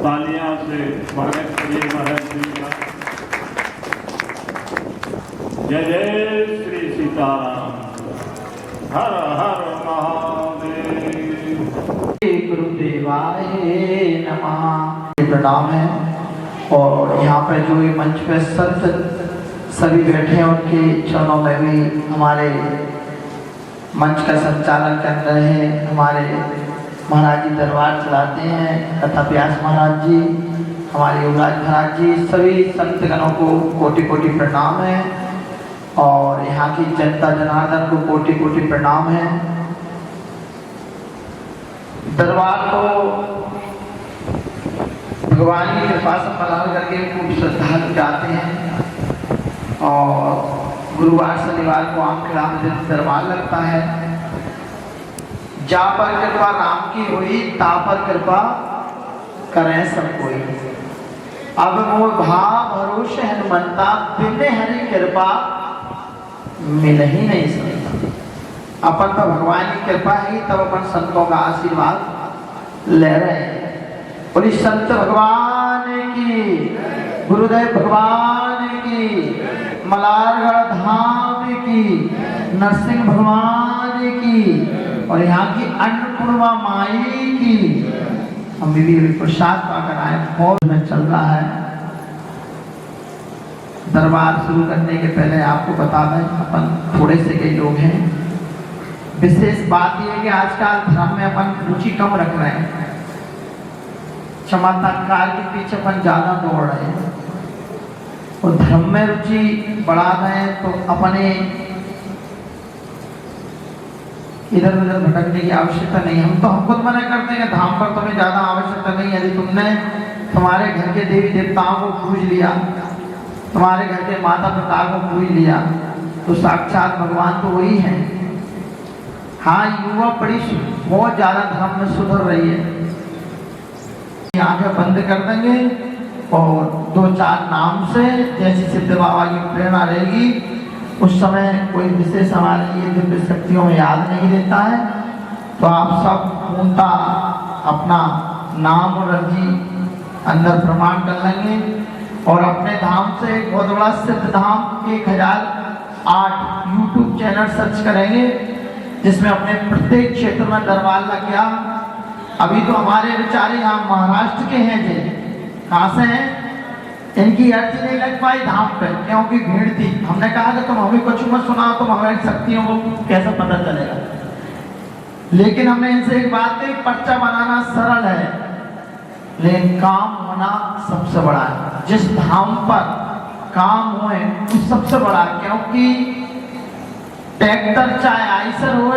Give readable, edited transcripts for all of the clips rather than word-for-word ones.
तालियां से स्वागत करिए महाराज जी का। जय जय श्री सीताराम। हर हर महादेव। गुरुदेवाय नमः। प्रणाम है। और यहाँ पे जो ये मंच पे संत सभी बैठे हैं उनके चरणों में भी हमारे मंच का संचालन कर रहे हैं हमारे महाराज जी, दरबार चलाते हैं कथा व्यास महाराज जी, हमारे युवराज महाराज जी, सभी संतगणों को कोटि कोटि प्रणाम है। और यहाँ की जनता जनार्दन को कोटि कोटि प्रणाम है। दरबार को भगवान की कृपा से प्रदान करके खूब श्रद्धालु जाते हैं। और गुरुवार शनिवार को आम के राम दिन दरबार लगता है। जा पर कृपा राम की हुई, ता पर कृपा करें सब कोई। अब मोह भाव भरोसे हनुमंता, बिन हरि कृपा मिल ही नहीं सकता। अपन तो भगवान की कृपा है तब अपन संतों का आशीर्वाद ले रहे हैं। और इस संत भगवान की, गुरुदेव भगवान की, मलारगढ़ धाम की, नरसिंह भगवान की और यहाँ की अन्नपूर्णा माई की हम भी प्रसाद पाकर आए। हॉल में चल रहा है। दरबार शुरू करने के पहले आपको बता दें, अपन थोड़े से कई लोग हैं। विशेष बात यह है कि आजकल धर्म में अपन रुचि कम रख रहे हैं। चमत्कार के पीछे अपन ज्यादा दौड़ रहे हैं और धर्म में रुचि बढ़ा रहे हैं तो अपने इधर उधर भटकने की आवश्यकता नहीं। हम खुद मना करते हैं कि धाम पर तुम्हें ज्यादा आवश्यकता नहीं। यदि तुमने तुम्हारे घर के देवी देवताओं को पूज लिया, तुम्हारे घर के माता पिता को पूज लिया, तो साक्षात भगवान तो वही है। हाँ, युवा बड़ी बहुत ज्यादा धर्म में सुधर रही है। आंखें बंद कर देंगे और दो चार नाम से जैसी सिद्ध बाबा की प्रेरणा रहेगी उस समय कोई विशेष हमारे लिए दिव्य शक्तियों में याद नहीं देता है तो आप सब पूर्णता अपना नाम और अर्जी अंदर प्रमाण कर लेंगे। और अपने धाम से एक बहुत बड़ा सिद्ध धाम 1008 यूट्यूब चैनल सर्च करेंगे जिसमें अपने प्रत्येक क्षेत्र में दरबार लग गया। अभी तो हमारे बेचारे यहाँ महाराष्ट्र के हैं जी, कहाँ से हैं, इनकी अर्जी नहीं लग पाई धाम पे क्योंकि भीड़ थी। हमने कहा कि तुम हमें कुछ मत सुनाओ, तुम हमारी शक्तियों को कैसे पता चलेगा। लेकिन हमने इनसे एक बात कही, पर्चा बनाना सरल है लेकिन काम होना सबसे बड़ा है। जिस धाम पर काम हुए वो सबसे बड़ा है, क्योंकि ट्रैक्टर चाहे आइसर हो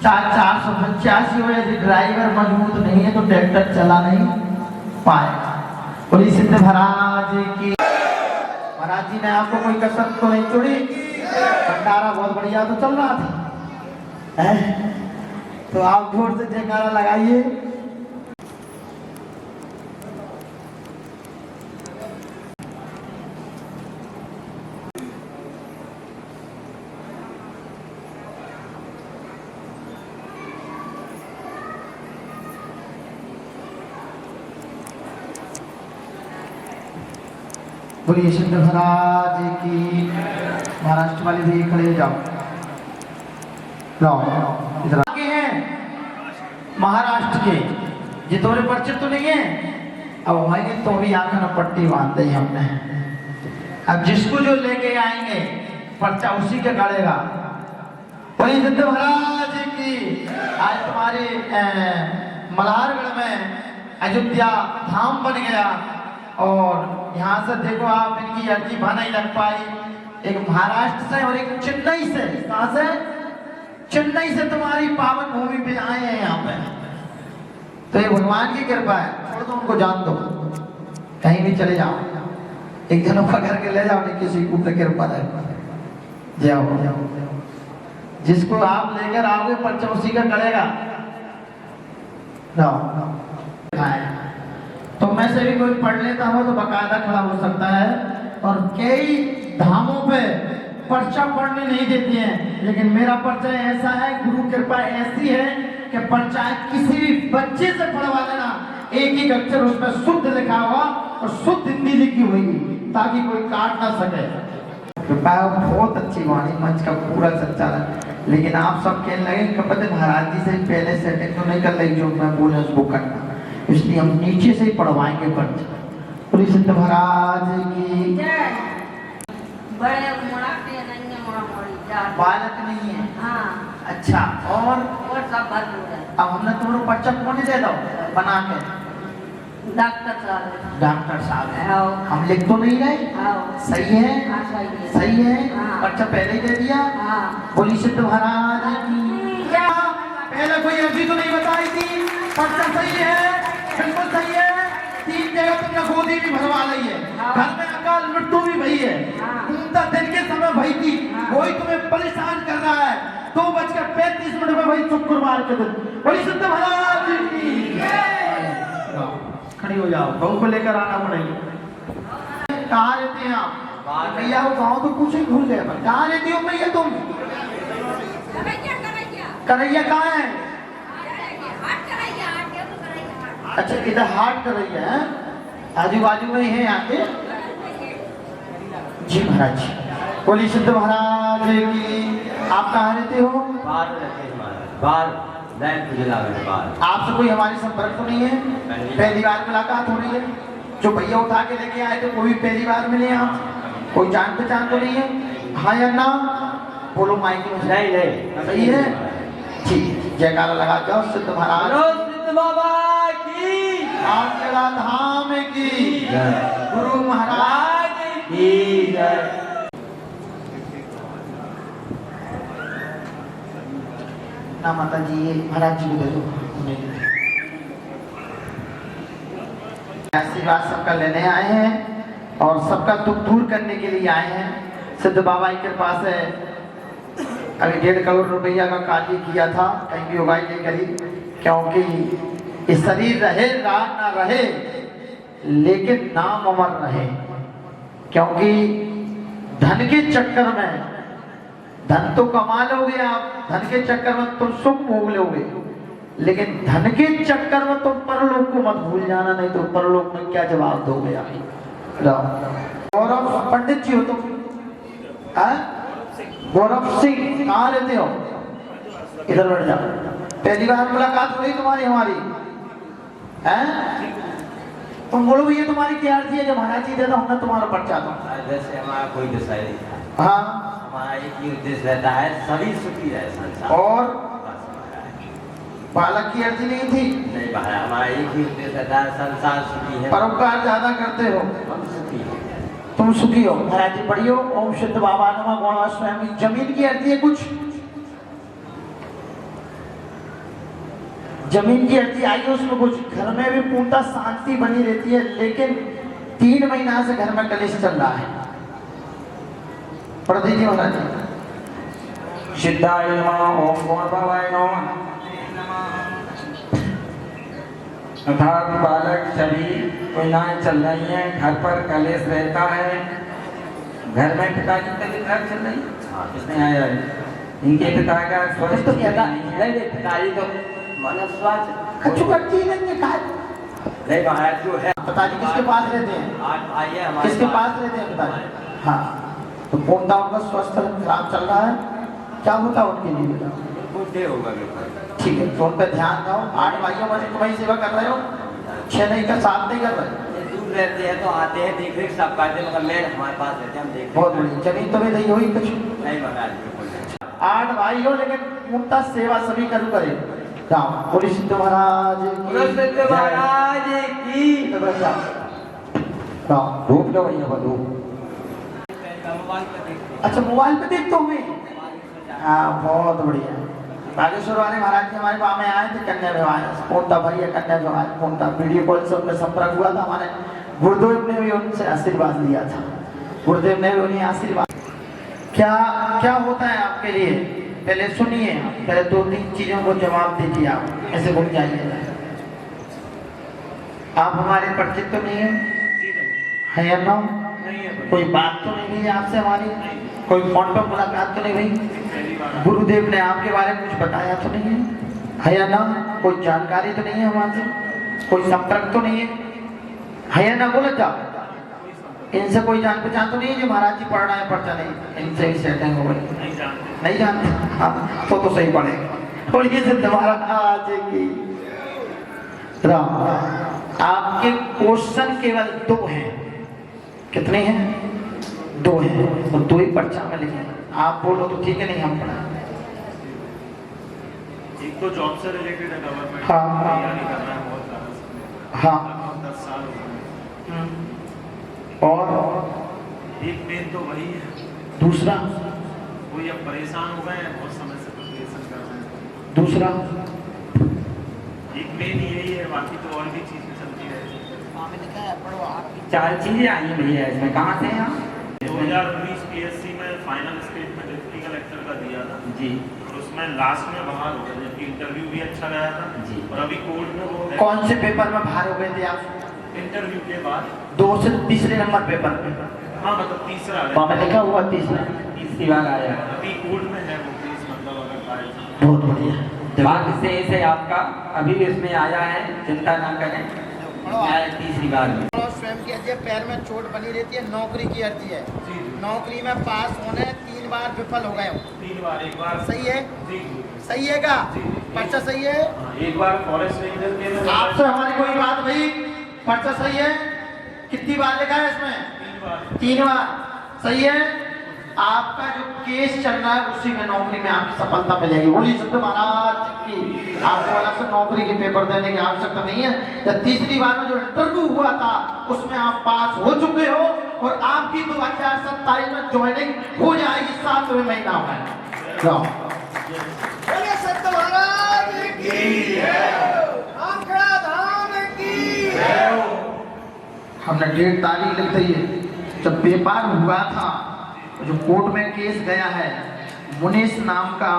चाहे 485 हो, यदि ड्राइवर मजबूत नहीं है तो ट्रैक्टर चला नहीं पाएगा। बोलिए सिद्ध महाराज की। महाराज जी ने आपको कोई कसरत तो नहीं छोड़ी, भंडारा बहुत बढ़िया तो चल रहा था है? तो आप जोर से जयकारा लगाइए। बोलिए सिद्ध महाराज की। महाराष्ट्र वाले भी खड़े जाओ, इधर आगे हैं महाराष्ट्र के, ये तुम्हारे परिचित तो नहीं है। अब हमारी तो भी आंखों में पट्टी बांध दी हमने। अब जिसको जो लेके आएंगे पर्चा उसी के गड़ेगा। बोलिए सिद्ध महाराज की। आज तुम्हारे मल्हारगढ़ में अयोध्या धाम बन गया और यहाँ से देखो आप, इनकी अर्जी भर नहीं लग पाई। एक महाराष्ट्र से और एक चेन्नई से। कहाँ से? चेन्नई से तुम्हारी पावन भूमि पे आए हैं यहाँ पे। तो ये भगवान की कृपा है। छोड़ दो उनको, जान दो, कहीं भी चले जाओ, एक दिन पकड़ के ले जाओ, नहीं किसी को कृपा है। जाओ, जिसको आप लेकर आओगे पर्चा उसी का करेगा। तो मैं से भी कोई पढ़ लेता हो तो बकायदा खड़ा हो सकता है। और कई धामों पे पर्चा पढ़ने नहीं देती हैं, लेकिन मेरा पर्चा ऐसा है, गुरु कृपा ऐसी है कि पर्चा किसी भी बच्चे से पढ़वा देना, एक एक अक्षर उसमें शुद्ध लिखा हुआ और शुद्ध हिंदी लिखी हुई ताकि कोई काट ना सके। तो बहुत अच्छी वाणी मंच का पूरा संचालन, लेकिन आप सब कहने लगे कपते महाराज जी से पहले सेटिंग तो नहीं कर रही जो मैं बोले उसको करना, इसलिए हम नीचे से ही पढ़वाएंगे पंच। पुलिस सिद्ध महाराज की बड़े बालक नहीं है। हाँ। अच्छा, और सब भरपूर है। अब हमने तुम्हारा पर्चा कौन दे दो बना के? डॉक्टर साहब। डॉक्टर साहब है। आओ। हम लिख तो नहीं रहे? आओ। सही है? हाँ, सही है। सही है? हाँ। पर्चा पहले ही दे दिया? हाँ। पुलिस सिद्ध महाराज की पहले कोई अर्जी तो नहीं बताई थी? पर्चा सही है, बिल्कुल सही है। 3 जगह तुमने गोदी भी भरवा ली है, घर में अकाल मृत्यु भी भई है, घूमता दिन के समय भई थी, वही तुम्हें परेशान कर रहा है। 2:35 में भाई शुक्रवार के दिन पुलिस सिद्ध महाराज की खड़ी हो जाओ, बहू को लेकर आना पड़ेगा। कहाँ रहते हैं आप? भैया वो गाँव तो कुछ ही भूल गए, कहाँ रहती हो भैया तुम? करैया कहाँ है? अच्छा, इधर हाट करैया है, आजू बाजू में है यहाँ पे। जी महाराज, पुलिस सिद्ध महाराज की। आप कहाँ रहते हो? बाहर रहते हैं महाराज, बाहर। आपसे कोई हमारी संपर्क तो नहीं है? पहली बार मुलाकात हो रही है? जो भैया उठा के लेके आए थे वो भी पहली बार मिले आप? कोई जान पहचान तो नहीं है? हाँ या ना बोलो माइक में। नहीं सही है, ठीक। जयकारा लगा जाओ सिद्ध महाराज सिद्ध बाबा की, आपके धाम की, गुरु महाराज की जय। ना माता जी, ये महाराज जी को दे दो। आशीर्वाद सबका लेने आए हैं और सबका दुख दूर करने के लिए आए हैं। सिद्ध बाबा की कृपा से अभी 1.5 करोड़ रुपया का कार्य किया था, कहीं भी उगाई नहीं करी, क्योंकि ये शरीर रहे रात ना रहे लेकिन नाम अमर रहे। क्योंकि धन के चक्कर में, धन तो कमा लोगे आप, धन के चक्कर में तुम सुख भोग लोगे, लेकिन धन के चक्कर में तुम परलोक को मत भूल जाना, नहीं तो परलोक में क्या जवाब दोगे आप। गौरव पंडित जी हो तुम? गौरव सिंह कहाँ रहते हो? इधर बैठ जाओ। पहली बार मुलाकात हुई तुम्हारी हमारी हैं? तुम बोलो भैया तुम्हारी क्या अर्जी है? जब महाराज जी देता हमने तुम्हारा पर्चा दो। जैसे हमारा कोई दशा नहीं था, हाँ, हमारा एक ही उद्देश्य रहता है, सभी सुखी रहे संसार। और बालक की अर्जी नहीं थी? नहीं भाई, हमारा एक ही उद्देश्य रहता है, संसार सुखी है। परोपकार ज्यादा करते हो, हम सुखी हैं। तुम सुखी हो। महाराज जी पढ़ियो ओम सिद्ध बाबा नमः गौण स्वयं। जमीन की अर्जी है कुछ? जमीन की अर्जी आई है उसमें कुछ? घर में भी पूर्णता शांति बनी रहती है, लेकिन 3 महीना से घर में कलेश चल रहा है। पढ़ दीजिए महाराज जी। सिद्धाय नमः, ओम गौण भवाय नमः। अर्थात बालक सभी योजनाएं चल रही हैं, घर पर कलेश रहता है, घर में पिताजी की तबीयत खराब चल रही है, किसने आया है? इनके पिता का स्वस्थ नहीं पिताजी तो मन स्वास्थ्य कछु करती नहीं है कहा? नहीं महाराज जो है। पिताजी किसके पास रहते हैं? आज आइए हमारे किसके पास रहते हैं पिताजी? हाँ, तो पूर्णता उनका स्वास्थ्य खराब चल रहा है, क्या होता है उनके लिए बेटा? बुद्धि होगा। ठीक है, तो उन पर ध्यान दो। 8 भाइयों में से तुम्हारी सेवा कर रहे हो, 6 नहीं कर, 7 नहीं कर रहे। दूर रहते हैं तो आते हैं, देख रेख सब करते हैं, मगर मैं हमारे पास रहते हैं, हम देख। बहुत बढ़िया। जमीन तो भी नहीं हुई कुछ? नहीं महाराज बिल्कुल नहीं। 8 भाई हो, लेकिन पूर्णता सेवा सभी करू करे। जाओ बोले सिद्ध महाराज की। महाराज की। धूप लो भैया, धूप। अच्छा, मोबाइल पे देखते हो मैं? हाँ, बहुत बढ़िया। बागेश्वर वाले महाराज जी हमारे पास में आए थे, कन्या विवाह पूर्णता भाई है, कन्या विवाह पूर्णता वीडियो कॉल से उनमें संपर्क हुआ था। हमारे गुरुदेव ने भी उनसे आशीर्वाद लिया था, गुरुदेव ने भी उन्हें आशीर्वाद। क्या क्या होता है आपके लिए? पहले सुनिए, पहले 2-3 चीजों को जवाब दीजिए। आप ऐसे बोल जाइए। आप हमारे परिचित तो नहीं है या ना? कोई बात तो नहीं हुई आपसे हमारी? कोई फोन पर मुलाकात तो नहीं हुई? गुरुदेव ने आपके बारे में कुछ बताया तो नहीं है या ना? कोई जानकारी तो नहीं है हमारे? कोई संपर्क तो नहीं है या ना? बोले जाओ, इनसे कोई जान पहचान तो नहीं है जो महाराज जी पढ़ रहे हैं पर्चा? नहीं, इनसे ही सेटिंग हो गई। नहीं जानते? हाँ, तो सही पढ़ेगा। और ये सिद्ध महाराज की राम। आपके क्वेश्चन केवल 2 हैं। कितने हैं? 2 हैं, और 2 ही पर्चा में लिखे। आप बोलो तो ठीक है, नहीं हम पढ़ा। एक तो जॉब से रिलेटेड है, गवर्नमेंट हाँ, तैयारी कर रहा है बहुत ज़्यादा। हाँ, 10 साल हो गए। और एक मेन तो वही है। दूसरा? वही अब परेशान हो गए हैं, बहुत समय से प्रिपरेशन कर रहे हैं। दूसरा? एक मेन यही है, बाकी तो और भी चीज़ें चलती रहती हैं। 4 चीजें आई हैं भैया इसमें। कहाँ से हैं आप? 2019 PSC में फाइनल स्टेज में डिप्टी कलेक्टर का दिया था जी। और उसमें लास्ट में बाहर हो गया, जबकि इंटरव्यू भी अच्छा गया था जी। और अभी कोर्ट में वो है। कौन से पेपर में बाहर हो गए थे आप? इंटरव्यू के बाद 2 से तीसरे नंबर पेपर पे? हाँ, मतलब तीसरा है। वहाँ पे लिखा हुआ तीसरा। तीसरी बार आया। अभी कोर्ट में है वो केस, मतलब अगर आए बहुत बढ़िया। बात से आपका अभी भी इसमें आया है, चिंता ना करें। तीसरी बार में स्वयं की अर्जी है, पैर में चोट बनी रहती है, नौकरी की अर्जी है। नौकरी में पास होने 3 बार विफल हो गए हो। 3 बार, एक बार सही है? जी। सही है का? पर्चा सही है? एक बार फॉरेस्ट रेंजर के आपसे हमारी कोई बात भाई, पर्चा सही है? कितनी बार लिखा है इसमें? 3 बार। सही है? आपका जो केस चल रहा है उसी में नौकरी में आपकी सफलता मिलेगी। बोलिए सिद्ध महाराज की। आपको अलग से नौकरी के पेपर देने की आवश्यकता नहीं है। जब तीसरी बार में जो इंटरव्यू हुआ था उसमें आप पास हो चुके हो और आपकी 2027 में ज्वाइनिंग हो जाएगी 7वें महीना में। बोलिए सिद्ध महाराज की आंकड़ा धाम की। हमने डेट तारीख लिख दी है। जब पेपर हुआ था, जो कोर्ट में केस गया है, मुनीश नाम का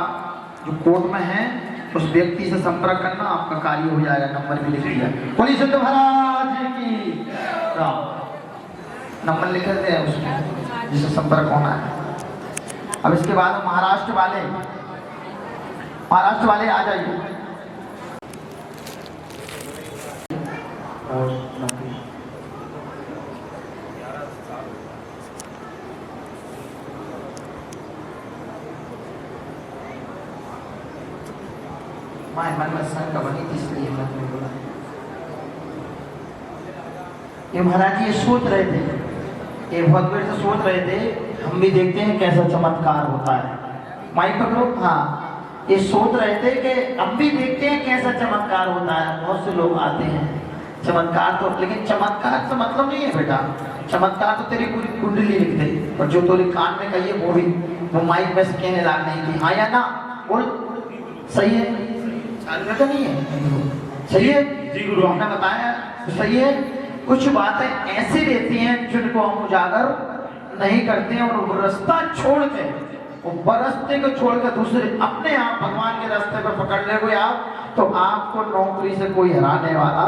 जो कोर्ट में है, उस व्यक्ति से संपर्क करना, आपका कार्य हो जाएगा। नंबर भी लिख दिया। बोलिए सिद्ध महाराज की राम। नंबर लिख देते हैं उसमें जिससे संपर्क होना है। अब इसके बाद महाराष्ट्र वाले आ जाइए। और मन में शंका बनी थी, इसलिए मैंने बोला। ये महाराज ये सोच रहे थे, ये बहुत देर से सोच रहे थे, हम भी देखते हैं कैसा चमत्कार होता है। माइक पकड़ो। हाँ, ये सोच रहे थे कि हम भी देखते हैं कैसा चमत्कार होता है। बहुत से लोग आते हैं चमत्कार तो, लेकिन चमत्कार से मतलब नहीं है बेटा। चमत्कार तो तेरी पूरी कुंडली लिख दे, और जो तेरे कान में कही है वो भी वो माइक में से कहने लाग नहीं कि हाँ या ना बोल। सही है? तो नहीं है? सही है जी गुरु, हमने बताया सही है। कुछ बातें ऐसी रहती हैं जिनको हम उजागर नहीं करते हैं, और वो रास्ता छोड़ के, वो रास्ते को छोड़ के दूसरे अपने आप भगवान के रास्ते पर पकड़ ले कोई आप, तो आपको नौकरी से कोई हराने वाला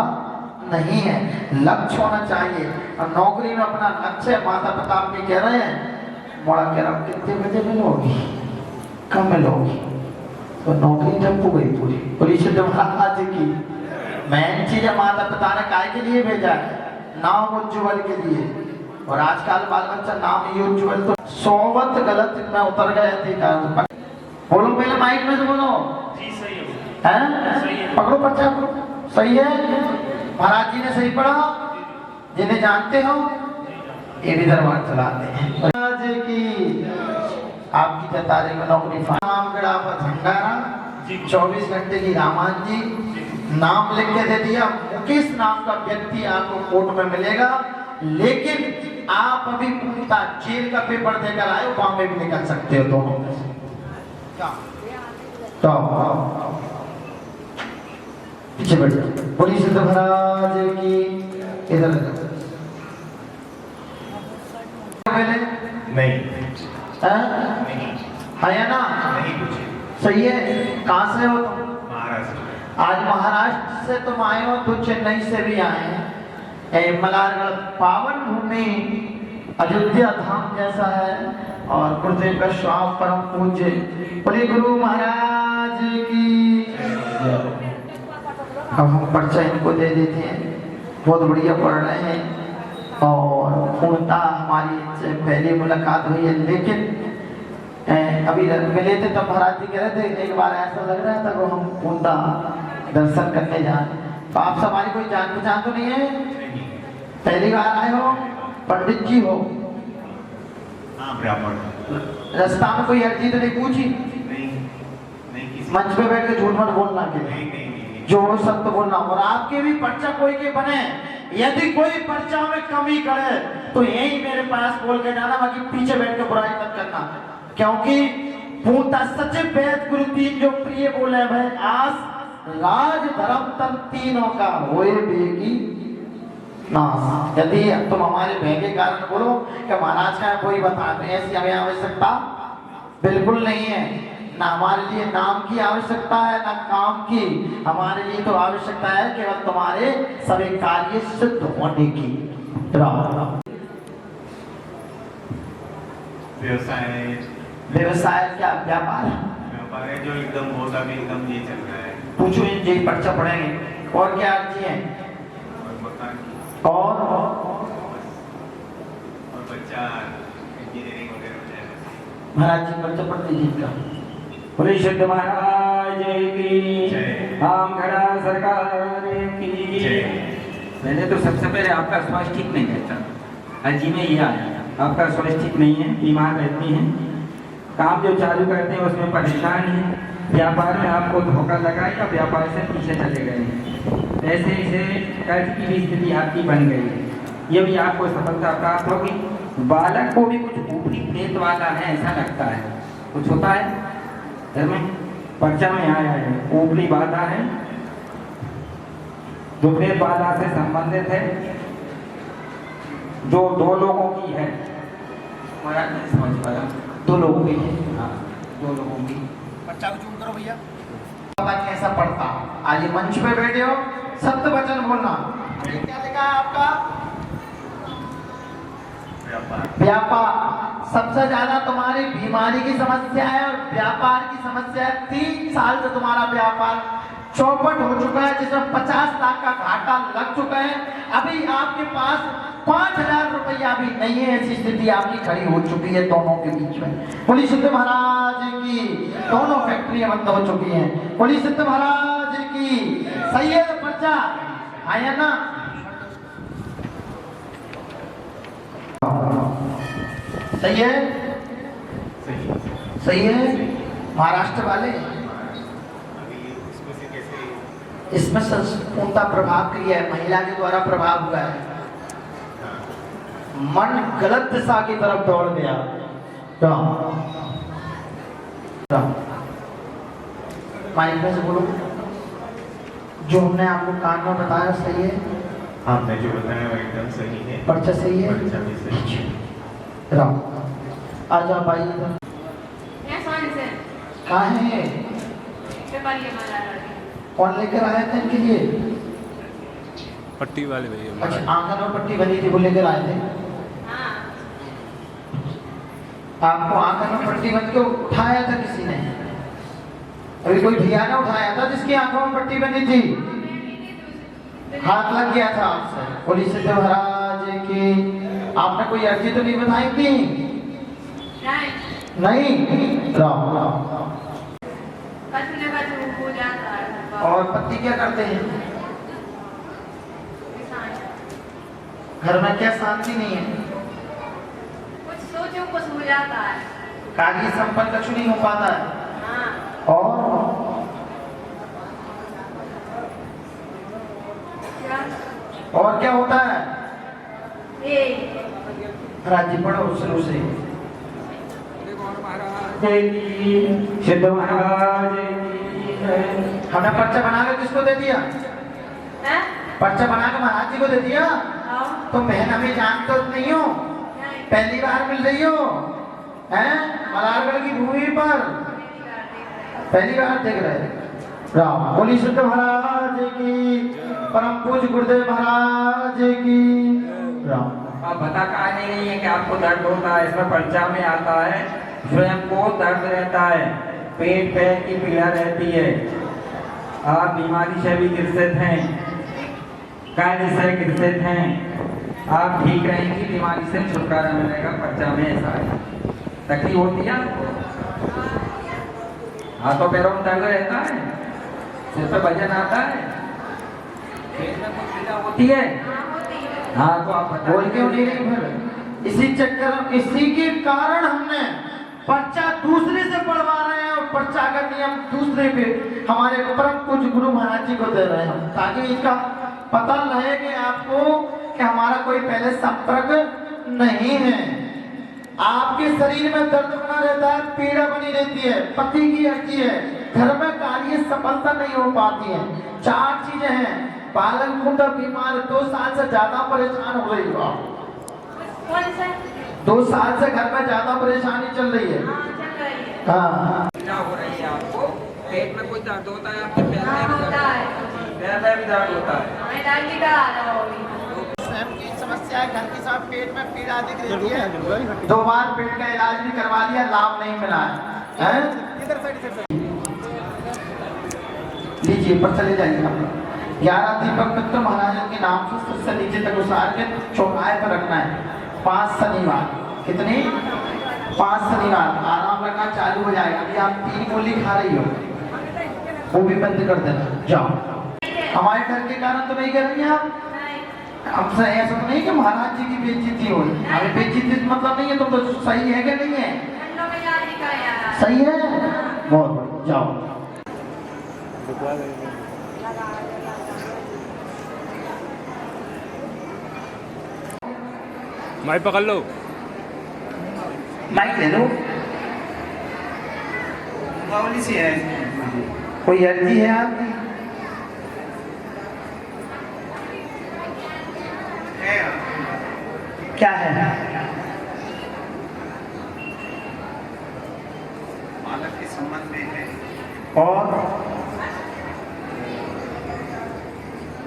नहीं है। लक्ष्य होना चाहिए। और नौकरी में अपना लक्ष्य, माता पिता आपके कह रहे हैं, मोड़ा कह रहा कितने बजे मिलोगी, कब मिलोगी, तो नौकरी जब हो गई पूरी। परिषद महाराज की मेन चीज माता पिता ने काय के लिए भेजा है? नाम उज्ज्वल के लिए। और आजकल बाल बच्चा नाम ही उज्ज्वल, तो सोवत गलत में उतर गए थे। बोलो पहले माइक में से बोलो। जी सही है? सही है। पकड़ो बच्चा को। सही है? महाराज जी ने सही पढ़ा। जिन्हें जानते हो ये भी दरबार चलाते हैं। महाराज की आपकी 4 तारीख में नौकरी। रामगढ़ा पर भंडारा, 24 घंटे की रामान जी, नाम लिख के दे दिया। मुकेश नाम का व्यक्ति आपको कोर्ट में मिलेगा, लेकिन आप अभी पूछता जेल का पेपर देकर आए, वहां में भी निकल सकते हो दोनों में से। तो पीछे बैठ जाओ। बोलिए सिद्ध महाराज की। इधर नहीं है ना? सही है। कहाँ से हो तुम? महाराष्ट्र। आज महाराष्ट्र से तुम आए हो, तो चेन्नई से भी आए हैं। मलारगढ़ पावन भूमि अयोध्या धाम जैसा है, और गुरुदेव का श्राप परम पूज्य बोले गुरु महाराज की। अब हम पर्चा इनको दे देते हैं, बहुत बढ़िया पढ़ रहे हैं और पूर्णतः हमारी इनसे पहली मुलाकात हुई है, लेकिन अभी मिले थे तब महाराज जी कह रहे थे एक बार ऐसा लग रहा था कि हम पूर्णतः दर्शन करने जाए। तो आप सब हमारी कोई जान पहचान तो नहीं है? पहली बार आए हो? पंडित जी हो? रास्ता में कोई अर्जी तो नहीं पूछी? मंच पे बैठ के झूठ मत बोलना के जो सब तो बोलना। और आपके भी पर्चा कोई के बने, यदि कोई पर्चा में कमी करे तो यही मेरे पास बोल के जाना, बाकी पीछे बैठ के बुराई मत करना, क्योंकि पूर्णतः सचिव वेद गुरु तीन जो प्रिय बोले भाई आस राज धर्म तम तीनों का होए बेगी ना। यदि तुम हमारे भय के कारण बोलो कि महाराज का कोई बता दें, ऐसी हमें आवश्यकता बिल्कुल नहीं है। ना हमारे लिए नाम की आवश्यकता है ना काम की, हमारे लिए तो आवश्यकता है केवल तुम्हारे सभी कार्य सिद्ध होने की। व्यवसाय क्या? व्यापार है जो एकदम बहुत अभी एकदम ये चल रहा है। पूछो इनसे पर्चा पढ़ेंगे। और क्या अर्जी है? और बच्चा इंजीनियरिंग वगैरह हो जाएगा। महाराज जी पर्चा पढ़ दीजिए का। बोले शुद्ध महाराज की, आम खड़ा सरकार की। मैंने तो सबसे पहले आपका स्वास्थ्य ठीक नहीं रहता, अर्जी में ये आया आपका स्वास्थ्य ठीक नहीं है, बीमार रहती हैं, काम जो चालू करते हैं उसमें परेशान है, व्यापार में आपको धोखा लगा या व्यापार से पीछे चले गए हैं, ऐसे ऐसे कर्ज की भी स्थिति आपकी बन गई है, ये भी आपको सफलता प्राप्त होगी। बालक को भी कुछ ऊपरी प्रेत वाला है ऐसा लगता है, कुछ होता है घर में, पर्चा में आया है ऊपरी बाधा है, जो प्रेत बाधा से संबंधित है, जो 2 लोगों की है। महाराज नहीं समझ पाया, 2 लोगों की है। हाँ 2 लोगों की। बच्चा को जूम करो भैया। कैसा पढ़ता? आज ये मंच पे बैठे हो, सत्य वचन बोलना। क्या लिखा है आपका? व्यापार। सबसे ज्यादा तुम्हारी बीमारी की समस्या है और व्यापार की समस्या है। 3 साल से तुम्हारा व्यापार चौपट हो चुका है, जिसमें 50 लाख का घाटा लग चुका है। अभी आपके पास 5,000 रुपया भी नहीं है, ऐसी स्थिति आपकी खड़ी हो चुकी है दोनों के बीच में। बोली सिद्ध महाराज की, दोनों फैक्ट्रियां बंद हो चुकी हैं। बोली सिद्ध महाराज की, सही है तो पर्चा आया ना? सही है? सही है। महाराष्ट्र वाले इसमें संपूर्णता प्रभाव क्रिया है, महिला के द्वारा प्रभाव हुआ है, मन गलत दिशा की तरफ दौड़ गया। माइक में से बोलो, जो हमने आपको कान में बताया सही है? आपने जो बताया वो एकदम सही है। पर्चा सही है? पर्चा भी सही है। आ जाओ भाई इधर। कहाँ है? कौन लेकर आया था इनके लिए? पट्टी वाले भैया। अच्छा, आंगन में पट्टी बनी थी वो लेकर आए थे। आपको आंखों में पट्टी बन के उठाया था किसी ने? अभी कोई भैया ने उठाया था जिसकी आंखों में पट्टी बनी थी, हाथ लग गया था आपसे। बोली सिद्ध महाराज की, आपने कोई अर्जी तो नहीं बताई थी? नहीं। राम राम। और पति क्या करते हैं? घर में क्या शांति नहीं है? कुछ सोचो कुछ हो जाता है, कार्य संपन्न कुछ नहीं हो पाता है। हाँ। और क्या होता है? ये राज्य पढ़ो शुरू से। सिद्ध महाराज हमने पर्चा बनाकर किसको दे दिया? हैं? पर्चा बनाकर महाराज जी को दे दिया। हाँ। तुम बहन हमें जानते तो नहीं हो, पहली बार मिल रही हो हैं मलारगढ़ की भूमि पर, पहली बार देख रहे। राम बोली सिद्ध महाराज की, परम पूज्य गुरुदेव महाराज की। राम आप बता कहा नहीं है कि आपको दर्द होता है, इसमें पर्चा में आता है स्वयं को दर्द रहता है, पेट पैर की पीड़ा रहती है, आप बीमारी से भी ग्रसित हैं, कार्य से ग्रसित हैं, आप ठीक रहेंगी, बीमारी से छुटकारा मिलेगा। पर्चा में ऐसा है। तकलीफ होती है आपको? हाथों पैरों में दर्द रहता है, सिर पे वजन आता है, पेट में कुछ पीड़ा होती है? हाँ, तो आप बोल क्यों नहीं रही फिर? इसी चक्कर, इसी के कारण हमने पर्चा दूसरे से पढ़वा रहे हैं और पर्चा का नियम दूसरे पे हमारे परम पूज्य गुरु महाराज जी को दे रहे हैं, ताकि इसका पता रहे कि आपको कि हमारा कोई पहले संपर्क नहीं है। आपके शरीर में दर्द बना रहता है, पीड़ा बनी रहती है, पति की अर्जी है, घर में कार्य सफलता नहीं हो पाती है। 4 चीजें हैं। पालन खुद बीमार, 2 साल से ज्यादा परेशान हो रही हो आप। कौन सा? 2 साल से घर में ज्यादा परेशानी चल रही है। हाँ, चल रही है। हाँ, क्या हो रही है आपको? पेट में कोई दर्द होता है आपके? पैर हाँ, में भी होता है। पैर में भी दर्द होता है? मैं डायबिटीज का आ रहा हूँ। स्वयं की समस्या है, घर के साथ पेट में पीड़ा दिख रही है। 2 बार पेट का इलाज भी करवा लिया, लाभ नहीं मिला है, हैं? लीजिए पर चले जाइए आप लोग। 11 दीपक मित्र महाराज के नाम से सिर से नीचे तक उसार के चौराहे पर रखना है। 5 शनिवार, कितनी? 5 शनिवार आराम रखना चालू हो जाएगा। अभी आप 3 गोली खा रही हो, वो भी बंद कर देना। जाओ, हमारे डर के कारण तो नहीं कर रही हैं आप। हमसे ऐसा तो नहीं कि महाराज जी की बेइज्जती हो। हमें बेइज्जती मतलब नहीं है, तो सही है क्या नहीं है? सही है, बहुत बढ़िया। जाओ, माइक पकड़ लो। माइक ले लो। बावली सी है। कोई अर्जी है आपकी? क्या है? बालक के संबंध में है और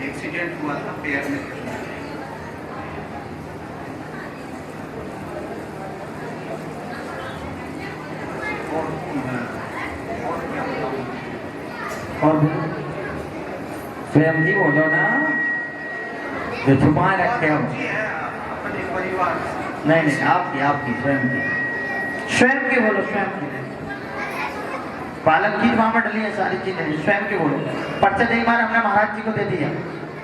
एक्सीडेंट हुआ था पैर में। और स्वयं जी बोलो ना, जो छुपा रखे हो। अपने परिवार नहीं नहीं, आपकी स्वयं की। स्वयं की बोलो, स्वयं की। बालक की वहां पर डली है सारी चीजें, स्वयं की बोलो। पर्चा एक बार हमने महाराज जी को दे दिया।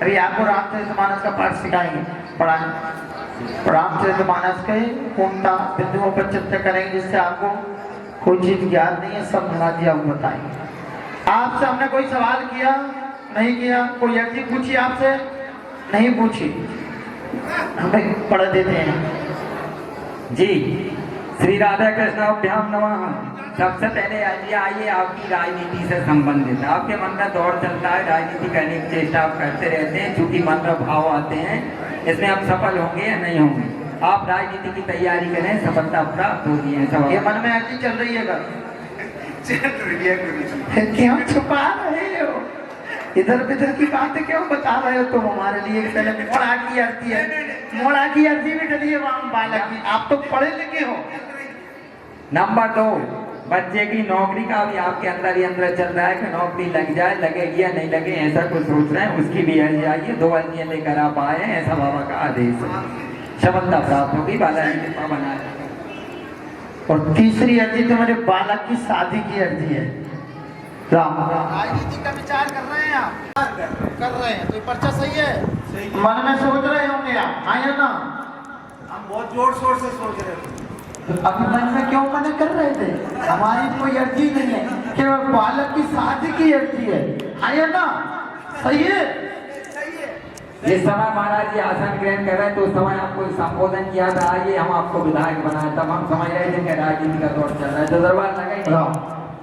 अभी आपको रामचरितमानस का पाठ सिखाएंगे, पढ़ाएंगे। रामचरितमानस के पूर्णता बिंदुओं पर चर्चा करेंगे, जिससे आपको कोई चीज ज्ञात नहीं है, सब महाराज जी आपको बताएंगे। आपसे हमने कोई सवाल किया नहीं किया, कोई अर्जी पूछी आपसे नहीं पूछी, हमें पढ़ देते हैं जी। श्री राधा कृष्ण अभ्याम नमः। सबसे पहले आइए आपकी राजनीति से संबंधित। आपके मन में दौर चलता है, राजनीति करने की चेष्टा आप करते रहते हैं, चूंकि मन में भाव आते हैं, इसमें आप सफल होंगे या नहीं होंगे। आप राजनीति की तैयारी करें, सफलता प्राप्त होगी है। सब ये मन में अर्जी चल रही है क्या? गुरु क्यों छुपा रहे हो? इधर उधर की बातें क्यों बता रहे हो तुम हमारे लिए? पहले मोड़ा की अर्जी है, मोड़ा की अर्जी भी डली है वहां बालक की। आप तो पढ़े लिखे हो। नंबर 2, बच्चे की नौकरी का भी आपके अंदर ही अंदर चल रहा है कि नौकरी लग जाए, लगेगी या नहीं लगे, ऐसा कुछ सोच रहे हैं। उसकी भी अर्जी आई है, 2 अर्जियां लेकर आप आए हैं, ऐसा बाबा का आदेश है। सफलता प्राप्त होगी, बालाजी कृपा बनाए। और तीसरी अर्जी तुम्हारे बालक की शादी की अर्जी है। राम राजनीति का विचार कर रहे हैं आप? कर रहे हैं, तो ये पर्चा सही है? मन में सोच रहे होंगे आप, आए ना? हम बहुत जोर शोर से सोच रहे थे। अभी मन में क्यों मना कर रहे थे? हमारी कोई अर्जी नहीं है, केवल बालक की शादी की अर्जी है, आए ना? सही है? जिस समय महाराज जी आसन ग्रहण कर रहे हैं, तो उस समय आपको संबोधन किया था, आइए हम आपको विधायक बनाए, तब हम समझ रहे थे कि राजनीति का दौर चल रहा है, तो दरबार लगा।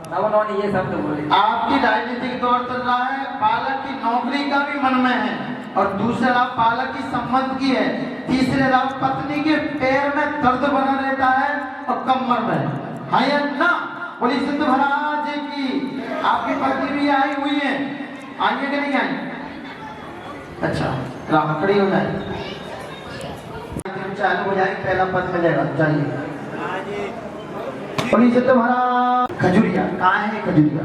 तब उन्होंने ये शब्द बोले। आपकी राजनीतिक दौर चल रहा है, बालक की नौकरी का भी मन में है, और दूसरा बालक की संबंध की है, तीसरे पत्नी के पैर में दर्द बना रहता है और कमर में, हाँ या ना? बोली सिद्ध महाराज की। आपकी पत्नी भी आई हुई है, आइए कि नहीं आई? अच्छा, राम खड़ी हो जाए, चालू हो जाए, पहला पद मिलेगा। चाहिए बोली सिद्ध महाराज। खजुरिया कहाँ है? खजुरिया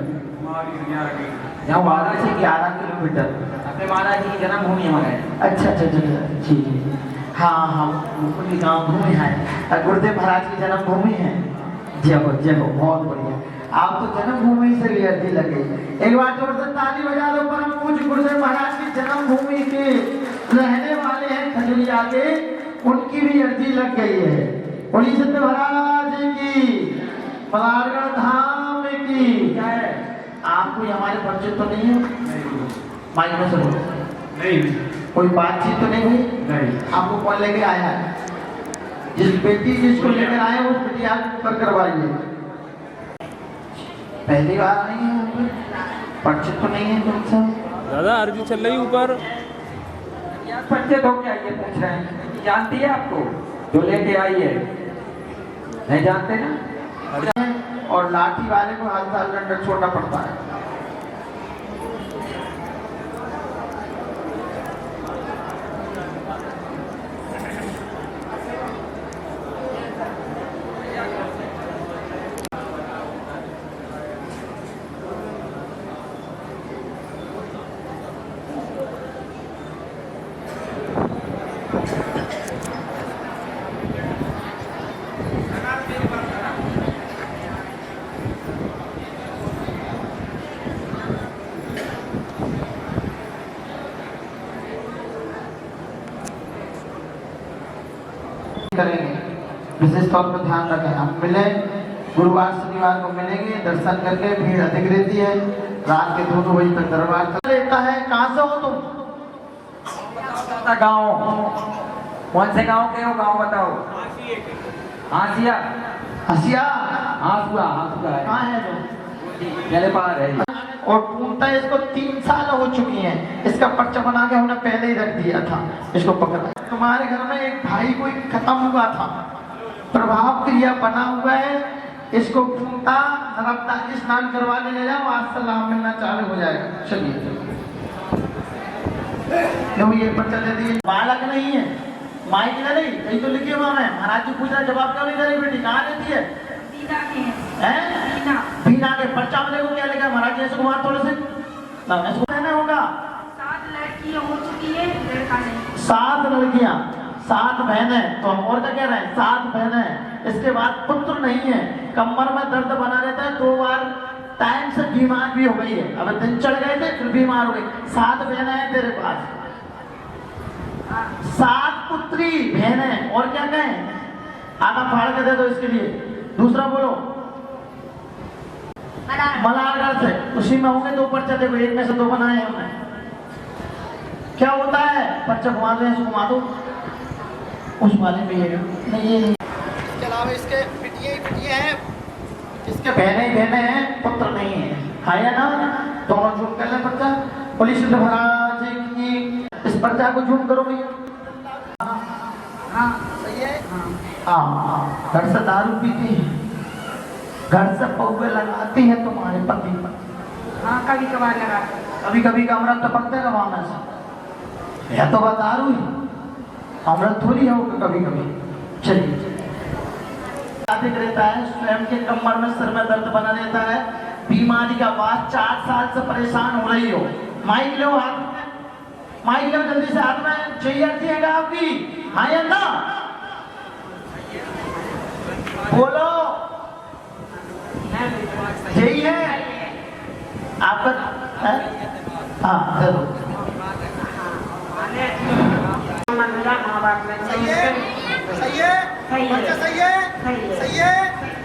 यहाँ वाराणसी 11 किलोमीटर अपने महाराज जी की जन्मभूमि हमारे। अच्छा अच्छा अच्छा जी जी हाँ हाँ उनकी गाँव भूमि है, गुरुदेव महाराज की जन्मभूमि है। जय हो बहुत बढ़िया। आप तो जन्मभूमि से भी अर्जी लगे। एक बार जोर से ताली बजा दो। परम पूज्य गुरुदेव महाराज की जन्मभूमि के रहने वाले हैं खजुरिया के, उनकी भी अर्जी लग गई है। बोलिए सत्य महाराज की, मलारगढ़ धाम की जय। आपको हमारे परिचित तो नहीं है? माइक में सुनो। नहीं कोई बातचीत तो नहीं हुई? नहीं। आपको कौन लेके आया है? जिस बेटी जिसको लेकर आए उस बेटी आप पर करवाइए। पहली बार आई है यहाँ पर? परिचित तो नहीं है तुमसे? दादा अर्जी चल रही ऊपर। परिचित हो क्या ये पूछ रहे हैं? जानती है आपको जो लेके आई है? नहीं जानते ना? और लाठी वाले को हल्का डंडा छोड़ना पड़ता है। करेंगे, विशेष तौर पर ध्यान रखें। हम मिले गुरुवार शनिवार को मिलेंगे, दर्शन करके। भीड़ अधिक रहती है, रात के 2-2 बजे तक दरबार रहता है। कहाँ से हो तुम? गाँव। कौन से गाँव के हो? गाँव बताओ। हासिया। हसिया हासुआ है। कहाँ है जो? मेरे पास है। और पूछता है इसको 3 साल हो चुकी हैं, इसका पर्चा बना के हमने पहले ही रख दिया था, इसको पकड़ा। तुम्हारे घर में एक भाई कोई खत्म हुआ था, प्रभाव क्रिया बना हुआ है, इसको पूछता नर्मदा की स्नान करवाने ले जाओ, आज से लाभ मिलना चालू हो जाएगा। चलिए लो ये पर्चा दे दिए। बालक नहीं है, माइक नहीं, कहीं तो लिखे हुआ है। महाराज जी पूछ रहे जवाब क्यों नहीं दे रही बेटी? कहाँ रहती है? बीना के पर्चा में देखो क्या लिखा है। महाराज जी ऐसे कुमार थोड़े से ना इसको कहना होगा। 7 लड़कियां हो चुकी है, लड़का नहीं। 7 लड़कियां, 7 बहनें। तो हम और क्या कह रहे हैं? 7 बहनें। इसके बाद पुत्र नहीं है, कमर में दर्द बना रहता है, 2 बार टाइम से बीमार भी हो गई है। अब दिन चढ़ गए थे फिर बीमार हो गई। 7 बहनें हैं तेरे पास, 7 पुत्री बहनें। और क्या कहें? आधा फाड़ के दे दो इसके लिए। दूसरा बोलो। मलारगढ़ से उसी में होंगे 2 पर्चा। देखो एक में से 2 बनाए हैं हमने। क्या होता है? पर्चा घुमा दो, इसको घुमा दो, उस वाले में ये नहीं, ये नहीं। इसके अलावा इसके पिटिए हैं, इसके बहने हैं, पुत्र नहीं है। हाँ या ना? दोनों झूम कर ले पर्चा। पुलिस महाराज की इस पर्चा को झूम करो भैया। हाँ सही है। हाँ घर से दारू पीती है, घर से पौवे लगाती है तुम्हारे पति पर। हाँ कभी कभार लगा। कभी का अमृत टपकते है वहां से। यह तो बता रू ही अमृत थोड़ी है कभी। चलिए अधिक रहता है, स्वयं के कमर में सिर में दर्द बना रहता है, बीमारी का बाद 4 साल से परेशान हो रही हो। माइक लो हाथ में, माइक लो जल्दी से हाथ में। चाहिए दिएगा आपकी? हाँ या ना? बोलो। यही है आपका है? हाँ जरूर। सही है।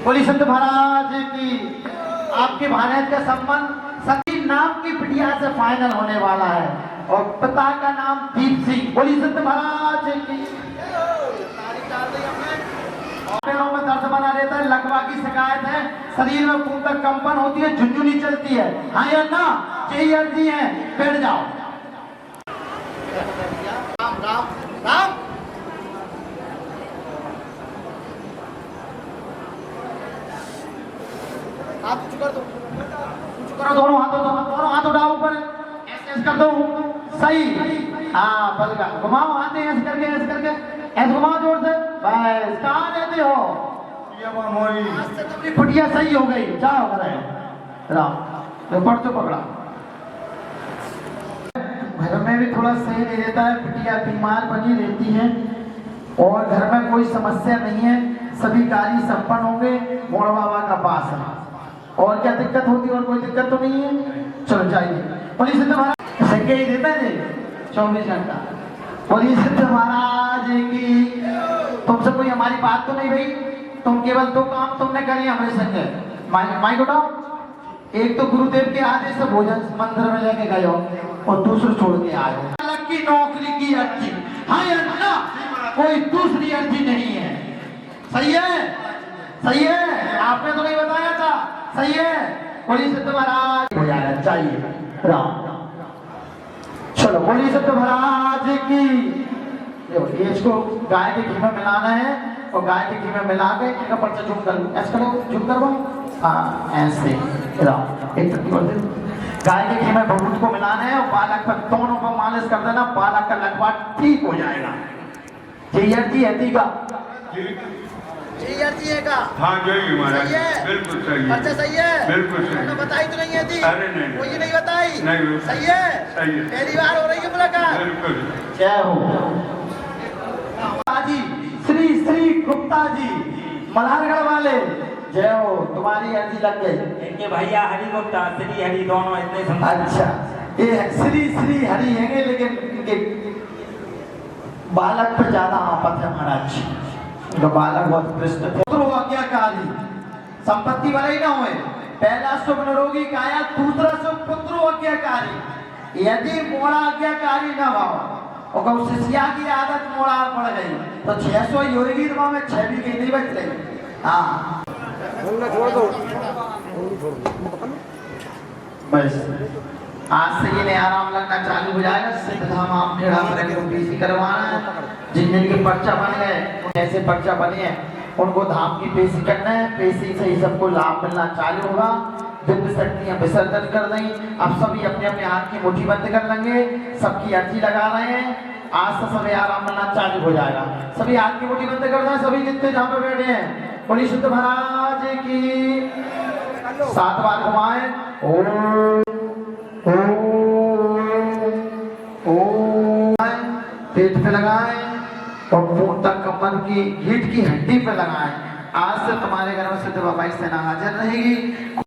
बोली संत महाराज की। आपके महाराज का संबंध सती नाम की बिटिया से फाइनल होने वाला है और पिता का नाम दीप सिंह। बोली संत महाराज की। पैरों में दर्द बना रहता है, लकवा की शिकायत है, शरीर में खून का कंपन होती है, झुंझुनी चलती है। हाँ या ना? यही अर्जी है, बैठ जाओ। राम राम राम। हाथ ऊंचे कर दो, ऊंचे करो दोनों हाथ उठाओ ऊपर, ऐसे कर दो। सही। हाँ बलगा घुमाओ, हाथ ऐसे करके ऐसे घुमाओ जोर से। बस कहाँ रहते हो? आज से तुम्हारी फुटिया सही हो गई। जाओ राम पढ़ तो पकड़ा। घर में भी थोड़ा सही नहीं रहता है, बिटिया बीमार बनी रहती है और घर में कोई समस्या नहीं है, सभी कार्य संपन्न होंगे मोड़ बाबा का पास है। और क्या दिक्कत होती है? और कोई दिक्कत तो नहीं है? चलो जाइए। बोलिए सिद्ध महाराज संख्या ही देता है 24 घंटा। बोलिए सिद्ध महाराज की। तुमसे कोई हमारी बात तो नहीं भाई? तुम केवल 2 काम तुमने करे हमारे संग। माइक उठाओ। एक तो गुरुदेव के आदेश से भोजन मंदिर में लेके गए हो और दूसरे छोड़ के आए हो। अलग की नौकरी की अर्जी, हाँ या ना, कोई दूसरी अर्जी नहीं है। सही है? सही है? आपने तो नहीं बताया था। सही है? बोलिए सिद्ध महाराज हो जाना चाहिए। राम चलो बोलिए सिद्ध महाराज की। देखो इसको गाय के घी में मिलाना है और गाय के घी में मिला के इनका पर्चा झुम कर लो। ऐसा करो, झुम करवाओ। हाँ ऐसे एक गाय के घी में भभूत को मिलाना है और बालक पर दोनों पर मालिश कर देना, बालक का लकवा ठीक हो जाएगा। हाँ जय महाराज, बिल्कुल सही है। अच्छा सही है, बिल्कुल सही है। बताई तो नहीं है थी? अरे नहीं, मुझे नहीं बताई। नहीं सही है, सही है। पहली बार हो रही है मुलाकात। बिल्कुल जय हो जी। श्री श्री गुप्ता जी मल्हारगढ़ वाले, जय हो। तुम्हारी अर्जी लग गई। इनके भैया हरि गुप्ता श्री हरि दोनों इतने समझ। अच्छा ये श्री श्री हरि है, लेकिन इनके बालक पर ज्यादा आफत है महाराज। इनका बालक बहुत पृष्ठ आज्ञाकारी, संपत्ति वाले ही ना हुए। पहला शुभ निरोगी काया, दूसरा शुभ पुत्र आज्ञाकारी। यदि मोड़ा आज्ञाकारी न हो और शिष्या की आदत मोड़ा पड़ गई तो 600 योगी में 6 भी कहीं नहीं बच रही। हाँ बस आज से ये नया आराम लगना चालू हो जाएगा। सिद्ध धाम आम खेड़ा में पीसी करवाना है। जिन जिनके पर्चा बन गए, ऐसे पर्चा बने हैं, उनको धाम की पेशी करना है। पेशी से ही सबको लाभ मिलना चालू होगा। दिव्य शक्तियां विसर्जन कर दें। अब सभी अपने अपने हाथ की मुट्ठी बंद कर लेंगे। सबकी अर्जी लगा रहे हैं। आज से सभी आराम मिलना चालू हो जाएगा। सभी हाथ की मुट्ठी बंद कर दें। सभी जितने जहाँ पे बैठे हैं बोलिए सिद्ध महाराज की। 7 बार घुमाएं। ओम पेट पे लगाएं और मुंह तक कमर की रीढ़ की हड्डी पे लगाएं। आज से तुम्हारे घर में सिद्ध बाबा की सेना हाजिर रहेगी।